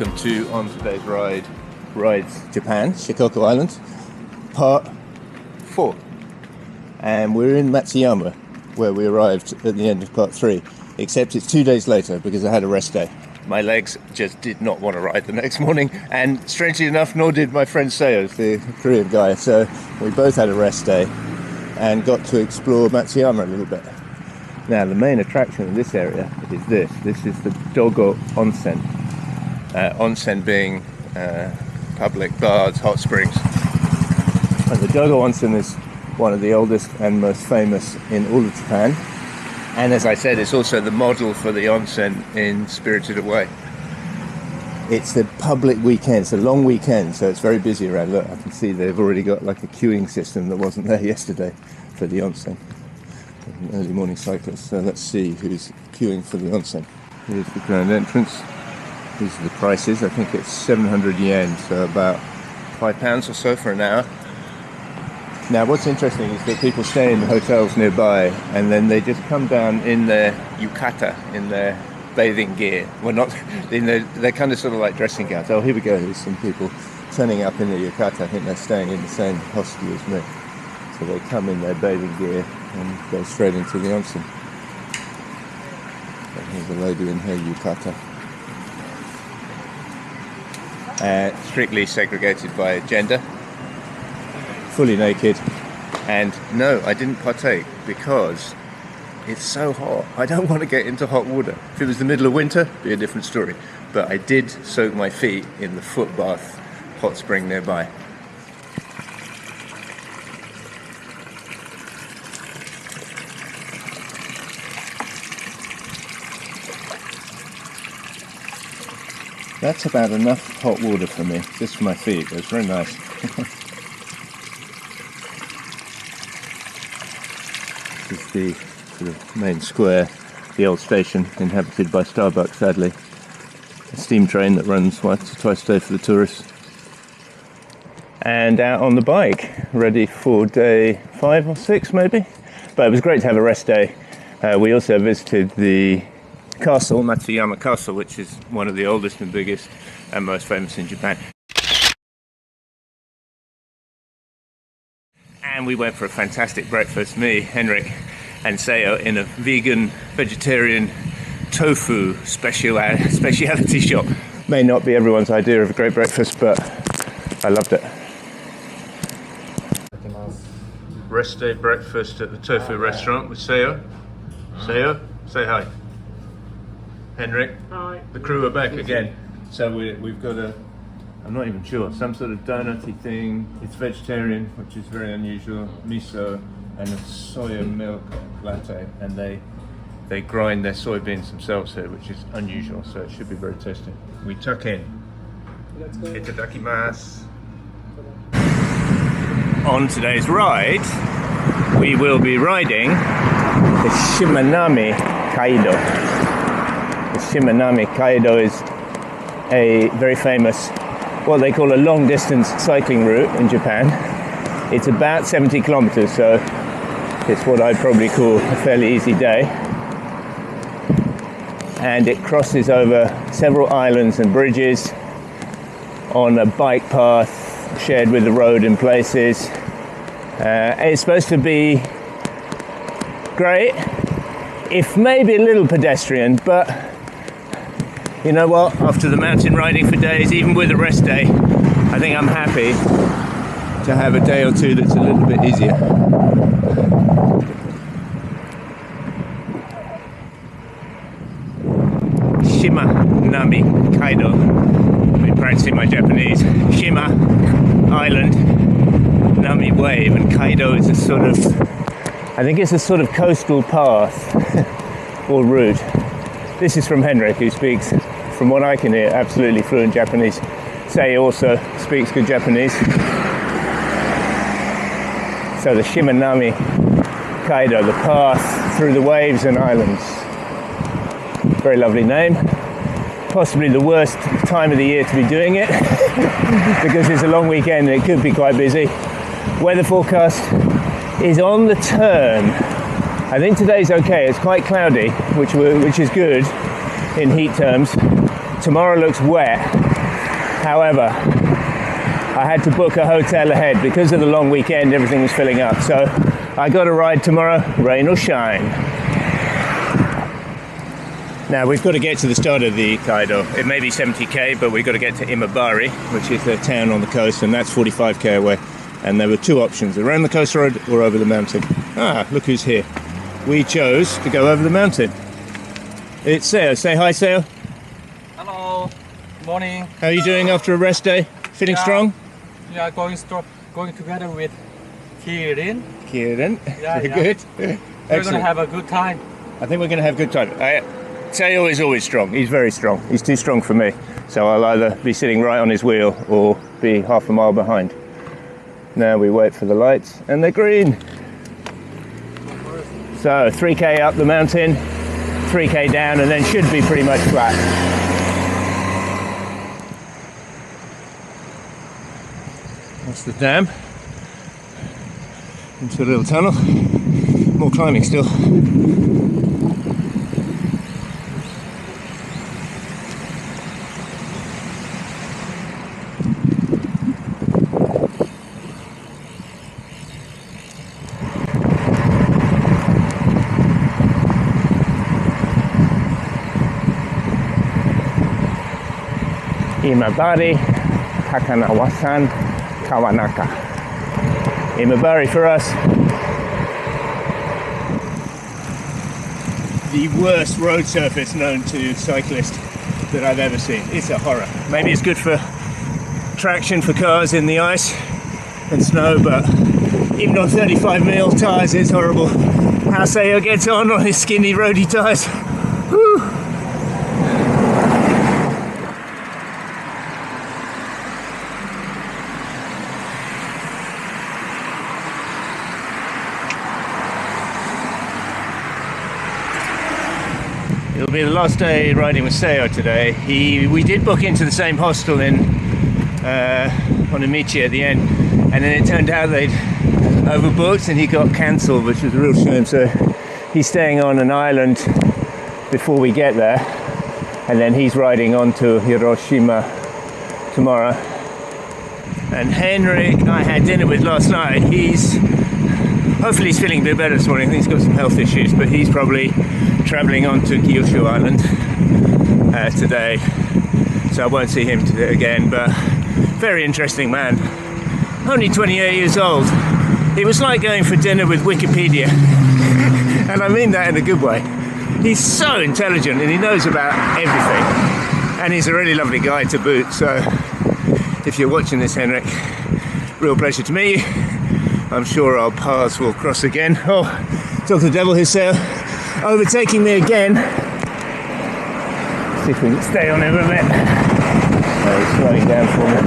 welcome to On Today's Rides Japan, Shikoku Island, part 4. And we're in Matsuyama, where we arrived at the end of part 3, except it's 2 days later because I had a rest day. My legs just did not want to ride the next morning, and strangely enough, nor did my friend Seto, the Korean guy. So we both had a rest day and got to explore Matsuyama a little bit. Now, the main attraction in this area is this. This is the Dogo Onsen. Onsen being public baths, hot springs. And the Dogo Onsen is one of the oldest and most famous in all of Japan. And as I said, it's also the model for the onsen in Spirited Away. It's the public weekend, it's a long weekend, so it's very busy around. Look, I can see they've already got like a queuing system that wasn't there yesterday for the onsen. An early morning cyclist. So let's see who's queuing for the onsen. Here's the grand entrance. These are the prices. I think it's 700 yen, so about £5 or so for an hour. Now, what's interesting is that people stay in hotels nearby, and then they just come down in their yukata, in their bathing gear. Well, not in they're kind of sort of like dressing gowns. Oh, here we go. There's some people turning up in their yukata. I think they're staying in the same hostel as me. So they come in their bathing gear and go straight into the onsen. And here's a lady in her yukata. Strictly segregated by gender. Fully naked. And no, I didn't partake because it's so hot. I don't want to get into hot water. If it was the middle of winter, it'd be a different story. But I did soak my feet in the foot bath hot spring nearby. That's about enough hot water for me, just for my feet. It's very nice. This is the sort of main square, the old station, inhabited by Starbucks, sadly. A steam train that runs once or twice a day for the tourists. And out on the bike, ready for day 5 or 6 maybe. But it was great to have a rest day. We also visited the castle, Matsuyama Castle, which is one of the oldest and biggest and most famous in Japan. And we went for a fantastic breakfast, me, Henrik and Seto, in a vegan-vegetarian tofu speciality shop. May not be everyone's idea of a great breakfast, but I loved it. Rest day breakfast at the tofu restaurant with Seto. Seto, say hi. Henrik, hi. The crew are back again. So we've got I'm not even sure, some sort of donutty thing. It's vegetarian, which is very unusual. Miso and a soya milk latte, and they grind their soybeans themselves here, which is unusual. So it should be very tasty. We tuck in. Itadakimasu. On today's ride, we will be riding the Shimanami Kaido. The Shimanami Kaido is a very famous, what they call a long-distance cycling route in Japan. It's about 70 kilometers, so it's what I'd probably call a fairly easy day. And it crosses over several islands and bridges on a bike path shared with the road in places. It's supposed to be great, if maybe a little pedestrian, but you know what, after the mountain riding for days, even with a rest day, I think I'm happy to have a day or two that's a little bit easier. Shimanami Kaido. I've been practicing my Japanese. Shima, island, Nami, wave, and Kaido is a sort of, I think it's a sort of coastal path or route. This is from Henrik, who speaks, from what I can hear, absolutely fluent Japanese. Sei also speaks good Japanese. So the Shimanami Kaido, the path through the waves and islands. Very lovely name. Possibly the worst time of the year to be doing it because it's a long weekend and it could be quite busy. Weather forecast is on the turn. I think today's okay. It's quite cloudy, which is good in heat terms. Tomorrow looks wet However, I had to book a hotel ahead because of the long weekend. Everything was filling up, so I got a ride tomorrow, rain or shine. Now we've got to get to the start of the Kaido. It may be 70k, but we've got to get to Imabari, which is the town on the coast, and that's 45k away. And there were two options, around the coast road or over the mountain. Ah, look who's here. We chose to go over the mountain. It's Seo. Say hi, Seo. Hello. Morning. How are you doing after a rest day? Feeling strong? Yeah, going together with Kirin. Kirin. Yeah. Good. We're going to have a good time. I think we're going to have a good time. Seo is always strong. He's very strong. He's too strong for me. So I'll either be sitting right on his wheel or be half a mile behind. Now we wait for the lights, and they're green. So 3k up the mountain, 3k down, and then should be pretty much flat. That's the dam. Into a little tunnel. More climbing still. Imabari, Takanawa-san, Kawanaka. Imabari for us. The worst road surface known to cyclists that I've ever seen. It's a horror. Maybe it's good for traction for cars in the ice and snow, but even on 35mm tyres it's horrible. How Seo gets on his skinny roadie tyres. Whew. It'll be the last day riding with Seo today. We did book into the same hostel in Onamichi at the end, and then it turned out they'd overbooked and he got cancelled, which was a real shame. So he's staying on an island before we get there, and then he's riding on to Hiroshima tomorrow. And Henrik I had dinner with last night. Hopefully he's feeling a bit better this morning. I think he's got some health issues, but he's probably travelling on to Kyushu Island today, so I won't see him today again. But very interesting man, only 28 years old. It was like going for dinner with Wikipedia, and I mean that in a good way. He's so intelligent and he knows about everything, and he's a really lovely guy to boot. So if you're watching this, Henrik, real pleasure to meet you. I'm sure our paths will cross again. Oh, talk to the devil, here's Seo overtaking me again. See if we can stay on him a bit. He's slowing down for me.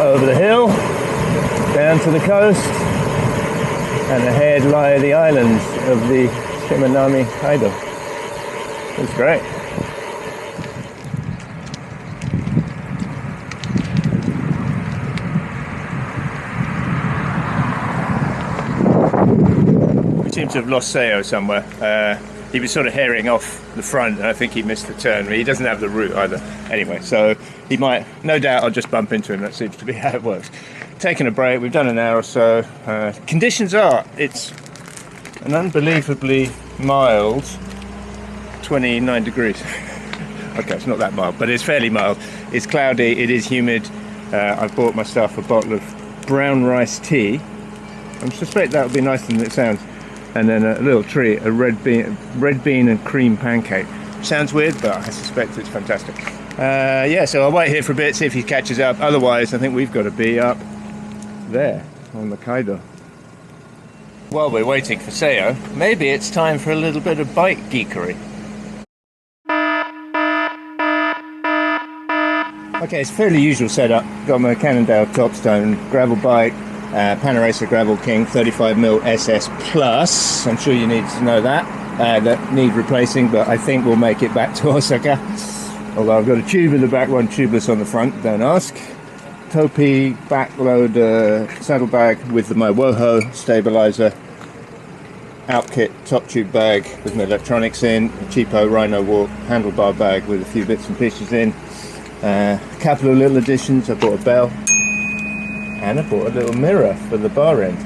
Over the hill, down to the coast, and ahead lie the islands of the Shimanami Kaido. It's great. We seem to have lost Seo somewhere. He was sort of herring off the front, and I think he missed the turn. He doesn't have the route either. Anyway, so he might, no doubt I'll just bump into him. That seems to be how it works. Taking a break, we've done an hour or so. Conditions are, it's an unbelievably mild 29 degrees. Okay, it's not that mild, but it's fairly mild. It's cloudy, it is humid. I bought myself a bottle of brown rice tea. I suspect that would be nicer than it sounds. And then a little treat, a red bean and cream pancake. Sounds weird, but I suspect it's fantastic. Yeah, so I'll wait here for a bit, see if he catches up. Otherwise, I think we've got to be up there on the Kaido. While we're waiting for Seo, maybe it's time for a little bit of bike geekery. Okay, it's a fairly usual setup. Got my Cannondale Topstone gravel bike, Panaracer Gravel King 35mm SS Plus. I'm sure you need to know that. That need replacing, but I think we'll make it back to Osaka. Although I've got a tube in the back, one tubeless on the front, don't ask. Topi backloader saddlebag with my Woho stabilizer, out kit top tube bag with my electronics in, a cheapo Rhino Walk handlebar bag with a few bits and pieces in, a couple of little additions. I bought a bell and I bought a little mirror for the bar end,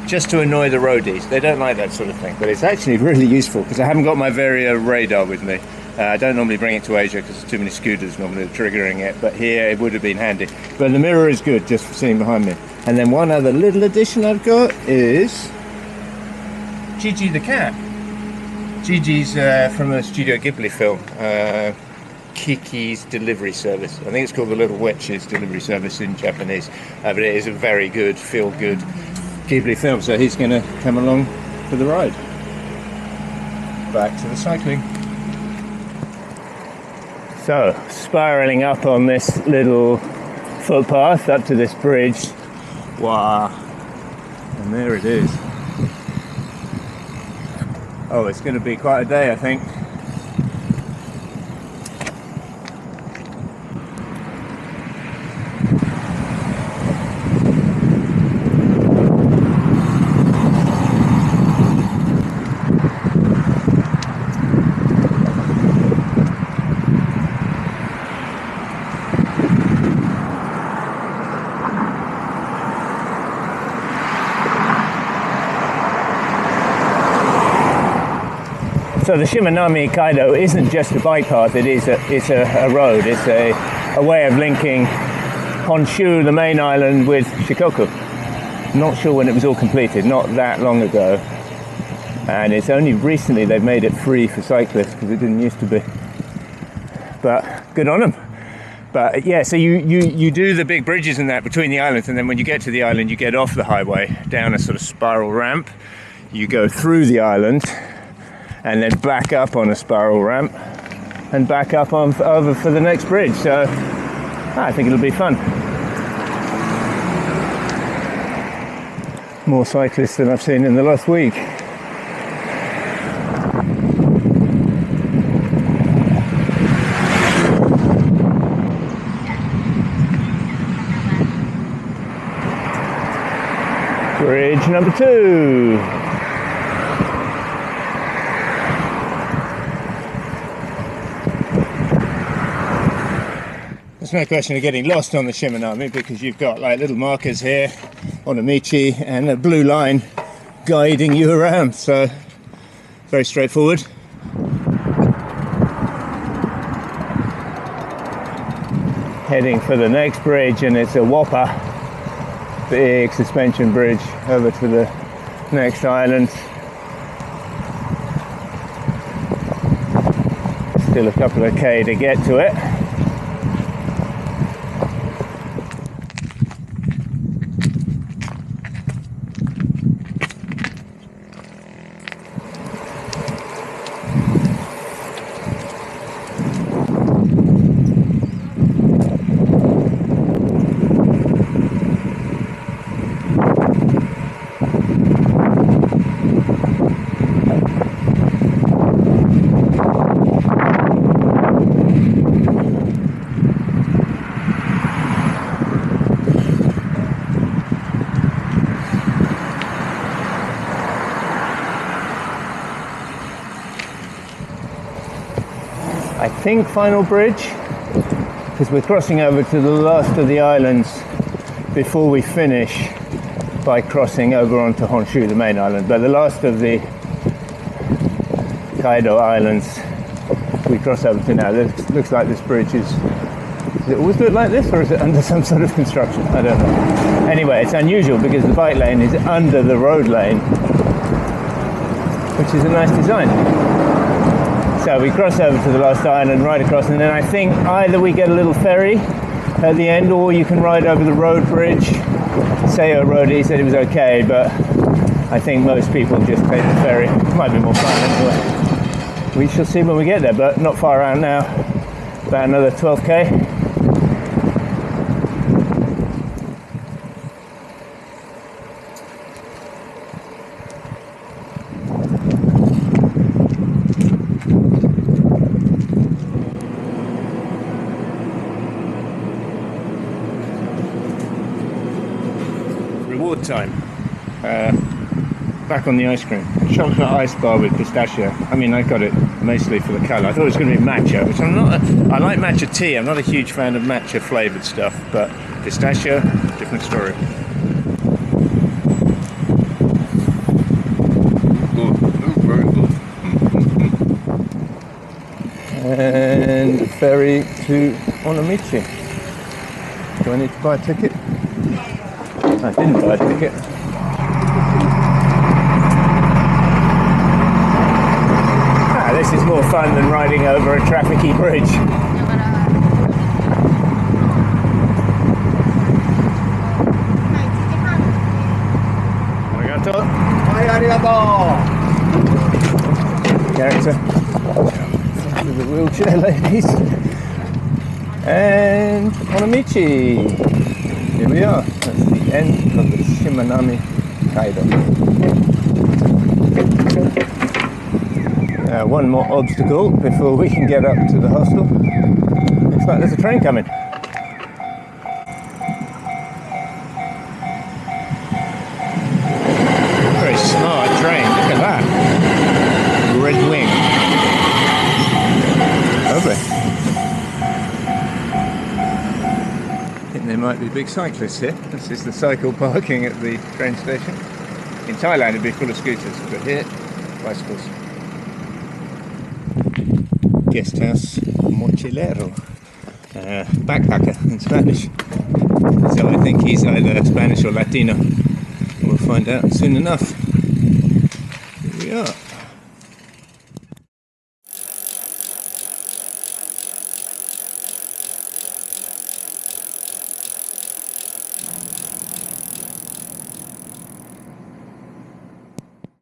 just to annoy the roadies. They don't like that sort of thing, but it's actually really useful because I haven't got my Vario radar with me. I don't normally bring it to Asia because there's too many scooters normally triggering it, but here it would have been handy. But the mirror is good just for seeing behind me. And then one other little addition I've got is Gigi the cat. Gigi's from a Studio Ghibli film, Kiki's Delivery Service. I think it's called the Little Witch's Delivery Service in Japanese, but it is a very good, feel-good Ghibli film, so he's going to come along for the ride. Back to the cycling. So, spiralling up on this little footpath up to this bridge. Wow. And there it is. Oh, it's going to be quite a day, I think. So the Shimanami Kaido isn't just a bike path, it's a road, it's a way of linking Honshu, the main island, with Shikoku. Not sure when it was all completed, not that long ago. And it's only recently they've made it free for cyclists because it didn't used to be. But good on them. But yeah, so you do the big bridges and that between the islands, and then when you get to the island you get off the highway down a sort of spiral ramp. You go through the island and then back up on a spiral ramp and back up on over for the next bridge. So I think it'll be fun. More cyclists than I've seen in the last week. Bridge number 2. There's no question of getting lost on the Shimanami because you've got like little markers here on a Michi and a blue line guiding you around, so very straightforward. Heading for the next bridge, and it's a whopper, big suspension bridge over to the next island. Still a couple of K to get to it. I think final bridge, because we're crossing over to the last of the islands before we finish by crossing over onto Honshu, the main island. But the last of the Kaido islands we cross over to now. It looks like this bridge is it always look like this, or is it under some sort of construction? I don't know. Anyway, it's unusual because the bike lane is under the road lane, which is a nice design. So we cross over to the last island, ride across, and then I think either we get a little ferry at the end, or you can ride over the road bridge. Seto Roadie said it was okay, but I think most people just take the ferry. It might be more fun anyway. We shall see when we get there, but not far out now. About another 12k. wartime. Back on the ice cream. Chocolate ice bar with pistachio. I mean, I got it mostly for the colour. I thought it was going to be matcha, which I'm not. I like matcha tea. I'm not a huge fan of matcha flavoured stuff, but pistachio, different story. Very good. And ferry to Onomichi. Do I need to buy a ticket? I didn't buy a ticket. This is more fun than riding over a trafficy bridge. Arigato. Arigato. Character. To the wheelchair ladies. And Onomichi. Here we are. That's the end of the Shimanami Kaido. One more obstacle before we can get up to the hostel. Looks like there's a train coming. Very smart train, look at that. Red wing. Lovely. I think there might be big cyclists here. This is the cycle parking at the train station. In Thailand it'd be full of scooters, but here, bicycles. Guest house, mochilero, backpacker in Spanish. So I think he's either Spanish or Latino. We'll find out soon enough. Here we are.